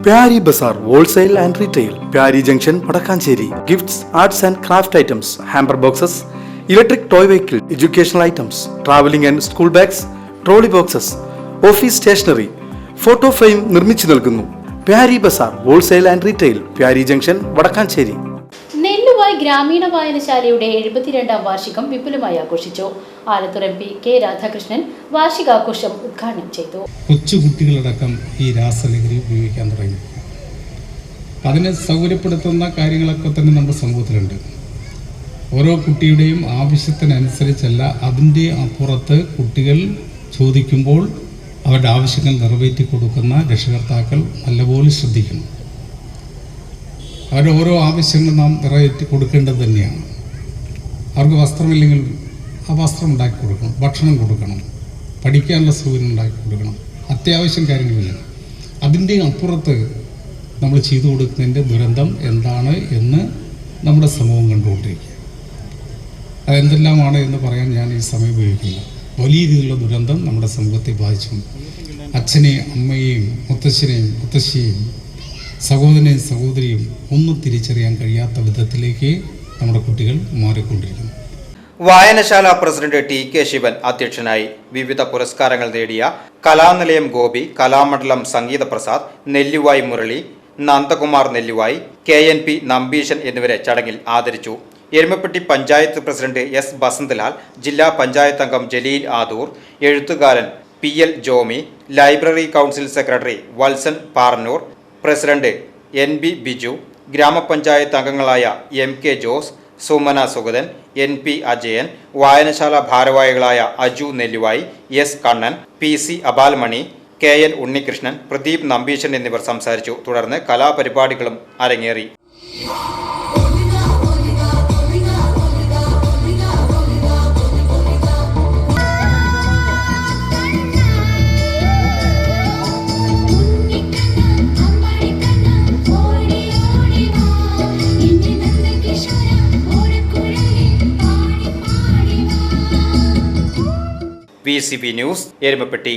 Pyari Bazaar Wholesale and Retail, Pyari Junction, Padakkancherry. Gifts, arts and craft items, hamper boxes, electric toy vehicle, educational items, traveling and school bags, trolley boxes, office stationery, photo frame നിർമ്മിച്ചു നൽകുന്നു. Pyari Bazaar Wholesale and Retail, Pyari Junction, Padakkancherry. Nelluvai ഗ്രാമീണ വായനശാലയുടെ 72ാം വാർഷികം വിപുലമായി ആഘോഷിച്ചു. Alathur MP K Radhakrishnan വാർഷികാഘോഷം ഉദ്ഘാടനം ചെയ്തു. കൊച്ചുകുട്ടികളടക്കം ഈ രാസലഹരി ഉപയോഗിക്കാൻ തുടങ്ങി. അതിനെ സൗകര്യപ്പെടുത്തുന്ന കാര്യങ്ങളൊക്കെ തന്നെ നമ്മുടെ സമൂഹത്തിലുണ്ട്. ഓരോ കുട്ടിയുടെയും ആവശ്യത്തിനനുസരിച്ചല്ല, അതിൻ്റെ അപ്പുറത്ത് കുട്ടികൾ ചോദിക്കുമ്പോൾ അവരുടെ ആവശ്യങ്ങൾ നിറവേറ്റി കൊടുക്കുന്ന രക്ഷകർത്താക്കൾ നല്ലപോലെ ശ്രദ്ധിക്കണം. അവരുടെ ഓരോ ആവശ്യങ്ങളും നാം നിറവേറ്റി കൊടുക്കേണ്ടത് തന്നെയാണ്. അവർക്ക് വസ്ത്രമില്ലെങ്കിൽ ആ വസ്ത്രം ഉണ്ടാക്കി കൊടുക്കണം, ഭക്ഷണം കൊടുക്കണം, പഠിക്കാനുള്ള സൗകര്യം ഉണ്ടാക്കി കൊടുക്കണം, അത്യാവശ്യം കാര്യങ്ങളില്ല. അതിൻ്റെ അപ്പുറത്ത് നമ്മൾ ചെയ്തു കൊടുക്കുന്നതിൻ്റെ ദുരന്തം എന്താണ് എന്ന് നമ്മുടെ സമൂഹം കണ്ടുകൊണ്ടിരിക്കുക. അതെന്തെല്ലാമാണ് എന്ന് പറയാൻ ഞാൻ ഈ സമയം ഉപയോഗിക്കില്ല. വലിയ രീതിയിലുള്ള ദുരന്തം നമ്മുടെ സമൂഹത്തെ ബാധിച്ചു. അച്ഛനെയും അമ്മയെയും മുത്തശ്ശനെയും മുത്തശ്ശിയെയും സഹോദരനെയും സഹോദരിയും ഒന്നും തിരിച്ചറിയാൻ കഴിയാത്ത വിധത്തിലേക്ക് നമ്മുടെ കുട്ടികൾ മാറിക്കൊണ്ടിരിക്കുന്നു. വായനശാല പ്രസിഡന്റ് TK ശിവൻ അധ്യക്ഷനായി. വിവിധ പുരസ്കാരങ്ങൾ നേടിയ കലാനിലയം ഗോപി, കലാമണ്ഡലം സംഗീത പ്രസാദ്, നെല്ലുവായ് മുരളി, നന്ദകുമാർ നെല്ലുവായ്, KNP നമ്പീശൻ എന്നിവരെ ചടങ്ങിൽ ആദരിച്ചു. എരുമപ്പെട്ടി പഞ്ചായത്ത് പ്രസിഡന്റ് S ബസന്തലാൽ, ജില്ലാ പഞ്ചായത്ത് അംഗം ജലീൽ ആദൂർ, എഴുത്തുകാരൻ PL Jomy, library council secretary Valsan Parannur, president NB Biju, ഗ്രാമപഞ്ചായത്ത് അംഗങ്ങളായ MK ജോസ്, സുമന സുഗതൻ, NP അജയൻ, വായനശാല ഭാരവാഹികളായ Aju Nelluvai, S Kannan, PC അബാൽമണി, KN Unnikrishnan, Pradeep Nambeesan എന്നിവർ സംസാരിച്ചു. തുടർന്ന് കലാപരിപാടികളും അരങ്ങേറി. VCB news, Erumapetty.